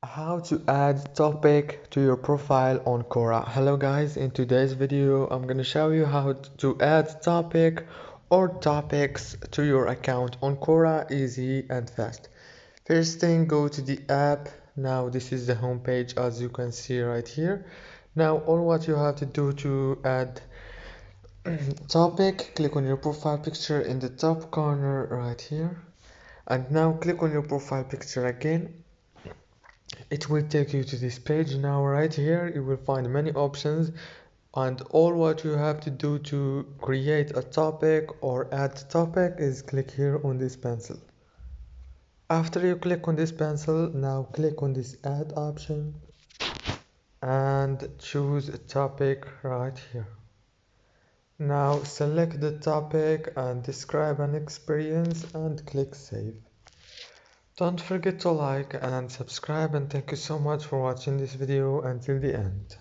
How to add topic to your profile on Quora. Hello guys, in today's video I'm gonna show you how to add topic or topics to your account on Quora, easy and fast. First thing, go to the app. Now this is the home page as you can see right here. Now all what you have to do to add topic, click on your profile picture in the top corner right here, and now click on your profile picture again. It will take you to this page. Now right here you will find many options, and all what you have to do to create a topic or add topic is click here on this pencil. After you click on this pencil, now click on this add option and choose a topic right here. Now select the topic and describe an experience and click save. Don't forget to like and subscribe, and thank you so much for watching this video until the end.